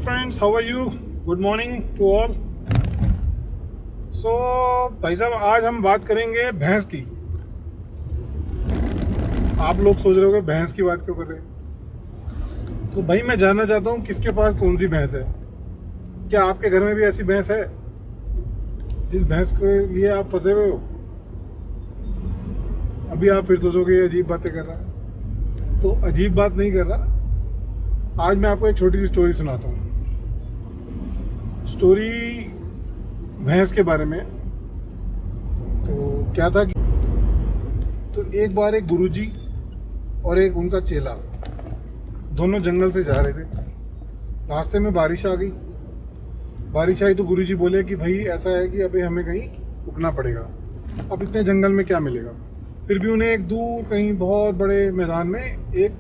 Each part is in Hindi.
friends, how are you? Good morning to all. So भाई साहब, आज हम बात करेंगे भैंस की। आप लोग सोच रहे होगे भैंस की बात क्यों कर रहे हैं। तो भाई मैं जानना चाहता हूँ किसके पास कौन सी भैंस है। क्या आपके घर में भी ऐसी भैंस है जिस भैंस के लिए आप फंसे हुए हो? अभी आप फिर सोचोगे ये अजीब बातें कर रहा है। तो अजीब बात नहीं कर रहा। आज मैं आपको एक छोटी सी स्टोरी सुनाता हूँ। स्टोरी भैंस के बारे में। तो क्या था कि तो एक बार एक गुरुजी और एक उनका चेला दोनों जंगल से जा रहे थे। रास्ते में बारिश आ गई। बारिश आई तो गुरुजी बोले कि भाई ऐसा है कि अभी हमें कहीं रुकना पड़ेगा। अब इतने जंगल में क्या मिलेगा। फिर भी उन्हें एक दूर कहीं बहुत बड़े मैदान में एक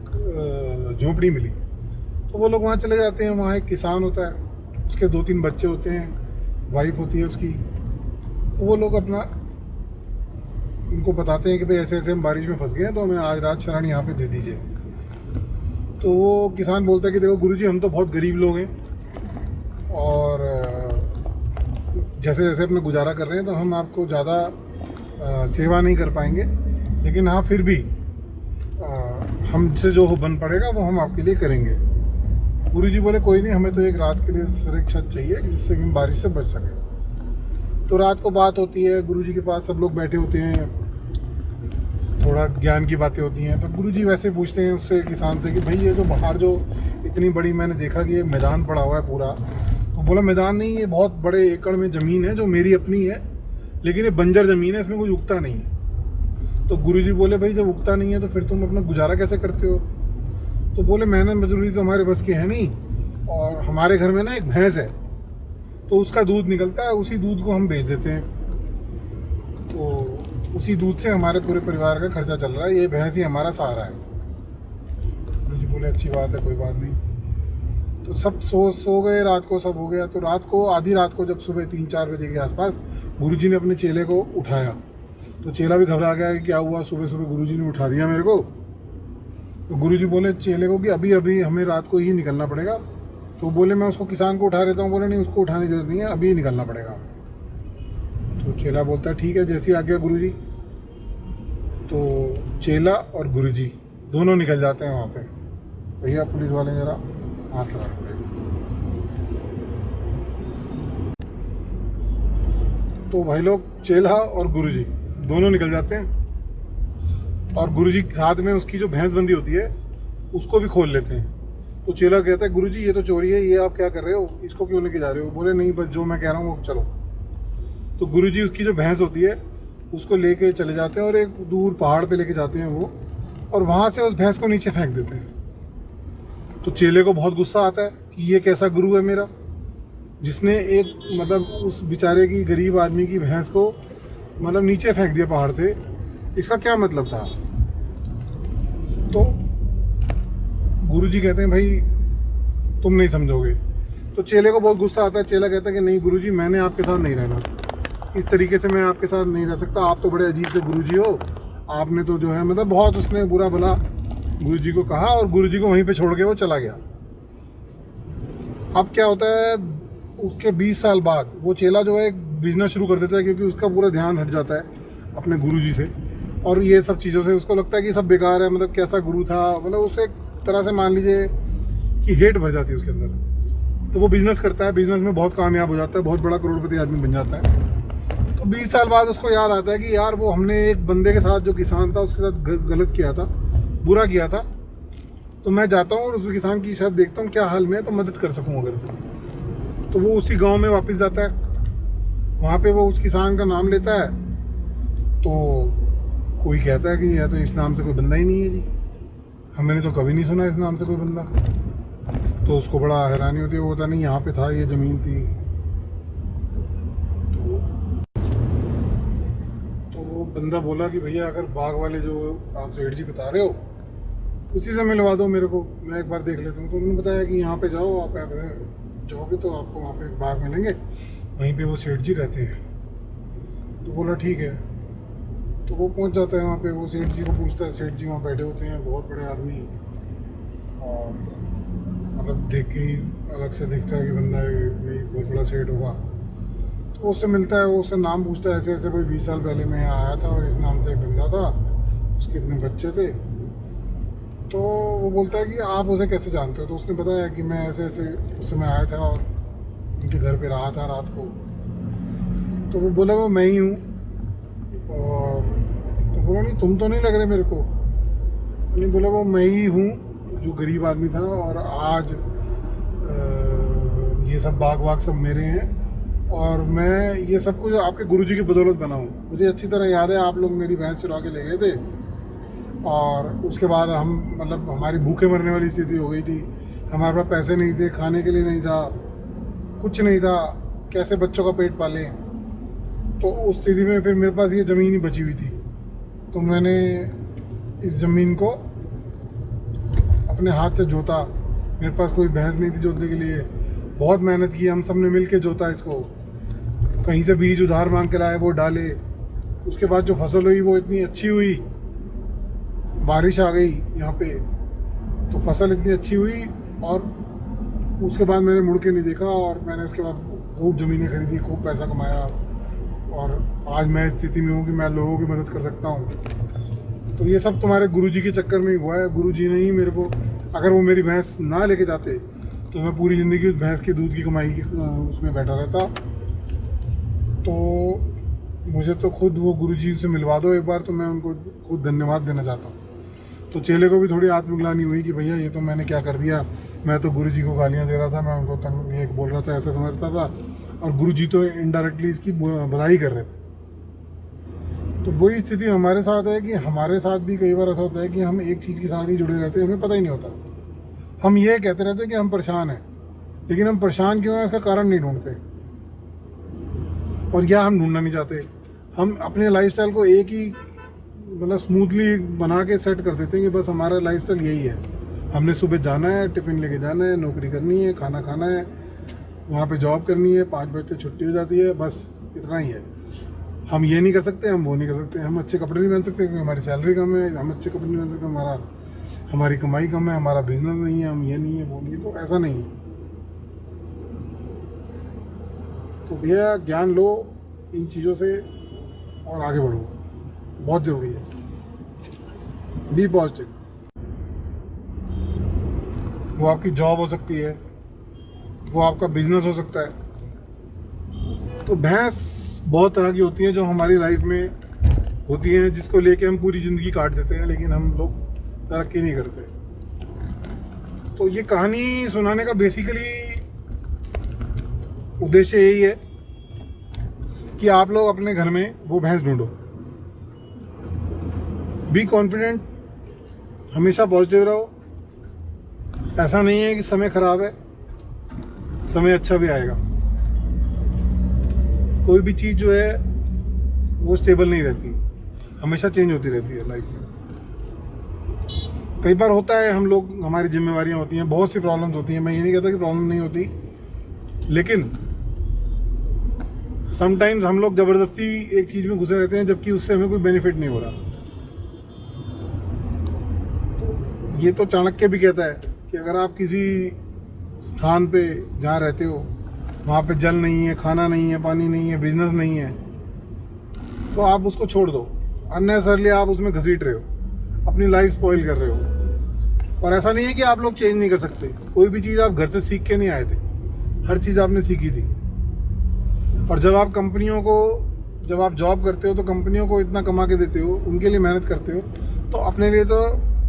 झोंपड़ी मिली। तो वो लोग वहाँ चले जाते हैं। वहाँ एक किसान होता है, उसके 2-3 बच्चे होते हैं, वाइफ होती है उसकी। तो वो लोग अपना उनको बताते हैं कि भाई ऐसे ऐसे हम बारिश में फंस गए हैं, तो हमें आज रात शरण यहाँ पे दे दीजिए। तो वो किसान बोलता है कि देखो गुरुजी, हम तो बहुत गरीब लोग हैं और जैसे जैसे अपना गुजारा कर रहे हैं, तो हम आपको ज़्यादा सेवा नहीं कर पाएंगे, लेकिन हाँ फिर भी हमसे जो बन पड़ेगा वो हम आपके लिए करेंगे। गुरुजी बोले कोई नहीं, हमें तो एक रात के लिए सर एक छत चाहिए जिससे कि हम बारिश से बच सकें। तो रात को बात होती है, गुरुजी के पास सब लोग बैठे होते हैं, थोड़ा ज्ञान की बातें होती हैं। तो गुरुजी वैसे पूछते हैं उससे, किसान से, कि भाई ये जो बाहर जो इतनी बड़ी मैंने देखा कि ये मैदान पड़ा हुआ है पूरा। तो बोला मैदान नहीं, ये बहुत बड़े एकड़ में ज़मीन है जो मेरी अपनी है, लेकिन ये बंजर ज़मीन है, इसमें कोई उगता नहीं है। तो गुरुजी बोले भाई जब उगता नहीं है तो फिर तुम अपना गुजारा कैसे करते हो? तो बोले मेहनत मजदूरी तो हमारे बस की है नहीं, और हमारे घर में ना एक भैंस है, तो उसका दूध निकलता है, उसी दूध को हम बेच देते हैं, तो उसी दूध से हमारे पूरे परिवार का खर्चा चल रहा है, ये भैंस ही हमारा सहारा है। गुरुजी बोले अच्छी बात है, कोई बात नहीं। तो सब सो गए, रात को सब हो गया। तो रात को, आधी रात को, जब सुबह 3-4 बजे के आसपास गुरुजी ने अपने चेले को उठाया। तो चेला भी घबरा गया कि क्या हुआ, सुबह सुबह गुरुजी ने उठा दिया मेरे को। तो गुरुजी बोले चेले को कि अभी अभी हमें रात को ही निकलना पड़ेगा। तो बोले मैं उसको किसान को उठा देता हूँ। बोले नहीं, उसको उठाने की जरूरत नहीं है, अभी ही निकलना पड़ेगा। तो चेला बोलता है ठीक है, जैसी आज्ञा गुरुजी। तो चेला और गुरुजी दोनों निकल जाते हैं वहाँ पे। भैया पुलिस वाले जरा हाथ लगा पड़े। तो भाई लोग, चेला और गुरुजी दोनों निकल जाते हैं, और गुरुजी साथ में उसकी जो भैंस बंदी होती है उसको भी खोल लेते हैं। तो चेला कहता है गुरुजी ये तो चोरी है, ये आप क्या कर रहे हो, इसको क्यों लेके जा रहे हो? बोले नहीं, बस जो मैं कह रहा हूँ वो चलो। तो गुरुजी उसकी जो भैंस होती है उसको लेके चले जाते हैं और एक दूर पहाड़ पे लेके जाते हैं वो, और वहाँ से उस भैंस को नीचे फेंक देते हैं। तो चेले को बहुत गुस्सा आता है कि ये कैसा गुरु है मेरा, जिसने एक मतलब उस बेचारे की, गरीब आदमी की भैंस को मतलब नीचे फेंक दिया पहाड़ से, इसका क्या मतलब था? तो गुरुजी कहते हैं भाई तुम नहीं समझोगे। तो चेले को बहुत गुस्सा आता है। चेला कहता है कि नहीं गुरुजी, मैंने आपके साथ नहीं रहना, इस तरीके से मैं आपके साथ नहीं रह सकता, आप तो बड़े अजीब से गुरुजी हो, आपने तो जो है मतलब बहुत उसने बुरा भला गुरुजी को कहा, और गुरुजी को वहीं पे छोड़ के वो चला गया। अब क्या होता है, उसके 20 साल बाद वो चेला जो है एक बिजनेस शुरू कर देता है, क्योंकि उसका पूरा ध्यान हट जाता है अपने गुरुजी से, और ये सब चीज़ों से उसको लगता है कि सब बेकार है, मतलब कैसा गुरु था, मतलब उसे एक तरह से मान लीजिए कि हेट भर जाती है उसके अंदर। तो वो बिज़नेस करता है, बिज़नेस में बहुत कामयाब हो जाता है, बहुत बड़ा करोड़पति आदमी बन जाता है। तो 20 साल बाद उसको याद आता है कि यार वो हमने एक बंदे के साथ, जो किसान था, उसके साथ गलत किया था, बुरा किया था, तो मैं जाता हूँ और उस किसान की शायद देखता हूँ क्या हाल में है, तो मदद कर सकूँ अगर। तो वो उसी गाँव में वापस जाता है। वहाँ पर वो उस किसान का नाम लेता है, तो कोई कहता है कि यह तो इस नाम से कोई बंदा ही नहीं है जी, हमने तो कभी नहीं सुना इस नाम से कोई बंदा। तो उसको बड़ा हैरानी होती है, वो होता नहीं यहाँ पे था, ये ज़मीन थी। तो वो बंदा बोला कि भैया अगर बाग वाले जो आप सेठ जी बता रहे हो उसी से मिलवा दो मेरे को, मैं एक बार देख लेता हूँ। तो उन्होंने बताया कि यहाँ पे जाओ, आप जाओगे तो आपको वहाँ पे बाग मिलेंगे, वहीं पे वो सेठ जी रहते हैं। तो बोला ठीक है। तो वो पहुंच जाता है वहाँ पे, वो सेठ जी को पूछता है, सेठ जी वहाँ बैठे होते हैं, बहुत बड़े आदमी, और मतलब देख के ही अलग से दिखता है कि बंदा भाई बहुत बड़ा सेठ होगा, तो उससे मिलता है, वो उससे नाम पूछता है, ऐसे ऐसे भाई 20 साल पहले मैं यहाँ आया था और इस नाम से एक बंदा था, उसके इतने बच्चे थे। तो वो बोलता है कि आप उसे कैसे जानते हो, तो उसने बताया कि मैं ऐसे ऐसे उस समय आया था और उनके घर पे रहा था रात को। तो वो बोला वो मैं ही हूँ। और तो बोला नहीं तुम तो नहीं लग रहे मेरे को। नहीं, बोला वो मैं ही हूँ जो गरीब आदमी था और आज ये सब बाग वाग सब मेरे हैं और मैं ये सब कुछ आपके गुरुजी की बदौलत बना हूँ। मुझे अच्छी तरह याद है आप लोग मेरी भैंस चुरा के ले गए थे और उसके बाद हम मतलब हमारी भूखे मरने वाली स्थिति हो गई थी, हमारे पास पैसे नहीं थे, खाने के लिए नहीं था, कुछ नहीं था, कैसे बच्चों का पेट पालें। तो उस स्थिति में फिर मेरे पास ये ज़मीन ही बची हुई थी, तो मैंने इस ज़मीन को अपने हाथ से जोता। मेरे पास कोई भैंस नहीं थी जोतने के लिए, बहुत मेहनत की, हम सब ने मिल के जोता इसको, कहीं से बीज उधार मांग के लाए, वो डाले। उसके बाद जो फसल हुई वो इतनी अच्छी हुई, बारिश आ गई यहाँ पे तो फसल इतनी अच्छी हुई और उसके बाद मैंने मुड़ के नहीं देखा और मैंने उसके बाद खूब ज़मीनें खरीदी, खूब पैसा कमाया और आज मैं इस स्थिति में हूँ कि मैं लोगों की मदद कर सकता हूँ। तो ये सब तुम्हारे गुरुजी के चक्कर में ही हुआ है। गुरुजी ने ही मेरे को, अगर वो मेरी भैंस ना लेके जाते तो मैं पूरी ज़िंदगी उस भैंस के दूध की कमाई की उसमें बैठा रहता। तो मुझे तो खुद वो गुरुजी से मिलवा दो एक बार, तो मैं उनको खुद धन्यवाद देना चाहता हूँ। तो चेले को भी थोड़ी आत्मग्लानि हुई कि भैया ये तो मैंने क्या कर दिया, मैं तो गुरुजी को गालियाँ दे रहा था, मैं उनको तंग ये बोल रहा था, ऐसा समझता था और गुरुजी तो इनडायरेक्टली इसकी बधाई कर रहे थे। तो वही स्थिति हमारे साथ है कि हमारे साथ भी कई बार ऐसा होता है कि हम एक चीज़ के साथ ही जुड़े रहते हैं, हमें पता ही नहीं होता। हम ये कहते रहते हैं कि हम परेशान हैं, लेकिन हम परेशान क्यों हैं इसका कारण नहीं ढूंढते और या हम ढूंढना नहीं चाहते। हम अपने लाइफस्टाइल को एक ही मतलब स्मूथली बना के सेट कर देते हैं कि बस हमारा लाइफस्टाइल यही है, हमने सुबह जाना है, टिफ़िन लेके जाना है, नौकरी करनी है, खाना खाना है, वहाँ पे जॉब करनी है, 5 बजे छुट्टी हो जाती है, बस इतना ही है। हम ये नहीं कर सकते, हम वो नहीं कर सकते, हम अच्छे कपड़े नहीं पहन सकते क्योंकि हमारी सैलरी कम है, हम अच्छे कपड़े नहीं पहन सकते, हमारी कमाई कम है, हमारा बिजनेस नहीं है, हम ये नहीं है वो नहीं है। तो ऐसा नहीं है। तो भैया ज्ञान लो इन चीज़ों से और आगे बढ़ो, बहुत ज़रूरी है। Be positive. वो आपकी जॉब हो सकती है, वो आपका बिजनेस हो सकता है। तो भैंस बहुत तरह की होती है जो हमारी लाइफ में होती हैं, जिसको लेके हम पूरी ज़िंदगी काट देते हैं, लेकिन हम लोग तरक्की नहीं करते। तो ये कहानी सुनाने का बेसिकली उद्देश्य यही है कि आप लोग अपने घर में वो भैंस ढूंढो। बी कॉन्फिडेंट, हमेशा पॉजिटिव रहो। ऐसा नहीं है कि समय ख़राब है, समय अच्छा भी आएगा। कोई भी चीज़ जो है वो स्टेबल नहीं रहती, हमेशा चेंज होती रहती है लाइफ में। कई बार होता है हम लोग, हमारी जिम्मेवारियां होती हैं, बहुत सी प्रॉब्लम्स होती हैं, मैं ये नहीं कहता कि प्रॉब्लम नहीं होती, लेकिन समटाइम्स हम लोग ज़बरदस्ती एक चीज़ में घुसे रहते हैं जबकि उससे हमें कोई बेनिफिट नहीं हो रहा। तो ये तो चाणक्य भी कहता है कि अगर आप किसी स्थान पे जहाँ रहते हो वहाँ पे जल नहीं है, खाना नहीं है, पानी नहीं है, बिजनेस नहीं है, तो आप उसको छोड़ दो। अननेसेसरली आप उसमें घसीट रहे हो, अपनी लाइफ स्पॉइल कर रहे हो। और ऐसा नहीं है कि आप लोग चेंज नहीं कर सकते, कोई भी चीज़ आप घर से सीख के नहीं आए थे, हर चीज़ आपने सीखी थी। और जब आप कंपनियों को, जब आप जॉब करते हो तो कंपनियों को इतना कमा के देते हो, उनके लिए मेहनत करते हो, तो अपने लिए तो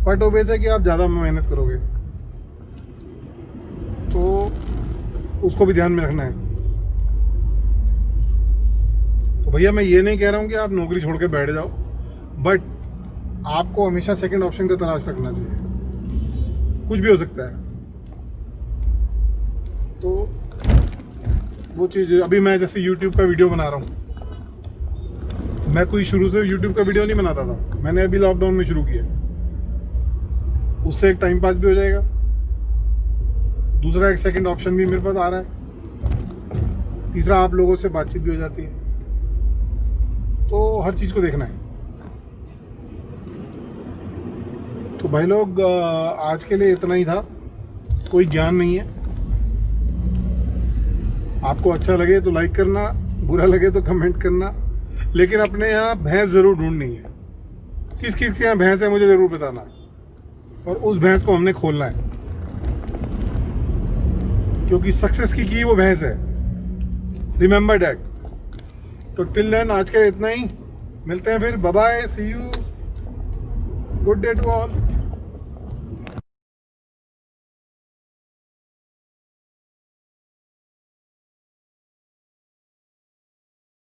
पट ओबेस है कि आप ज़्यादा मेहनत करोगे। तो उसको भी ध्यान में रखना है। तो भैया मैं ये नहीं कह रहा हूँ कि आप नौकरी छोड़ के बैठ जाओ, बट आपको हमेशा सेकंड ऑप्शन का तलाश रखना चाहिए, कुछ भी हो सकता है। तो वो चीज़, अभी मैं जैसे YouTube का वीडियो बना रहा हूँ, मैं कोई शुरू से YouTube का वीडियो नहीं बनाता था, मैंने अभी लॉकडाउन में शुरू किया। उससे एक टाइम पास भी हो जाएगा, दूसरा एक सेकंड ऑप्शन भी मेरे पास आ रहा है, तीसरा आप लोगों से बातचीत भी हो जाती है। तो हर चीज़ को देखना है। तो भाई लोग आज के लिए इतना ही था, कोई ज्ञान नहीं है, आपको अच्छा लगे तो लाइक करना, बुरा लगे तो कमेंट करना, लेकिन अपने यहाँ भैंस ज़रूर ढूंढनी है। किस किस के यहाँ भैंस है मुझे ज़रूर बताना, और उस भैंस को हमने खोलना है, क्योंकि सक्सेस की वो भैंस है। Remember that. तो टिल देन आज के इतना ही, मिलते हैं फिर, bye bye, see you, good day to all.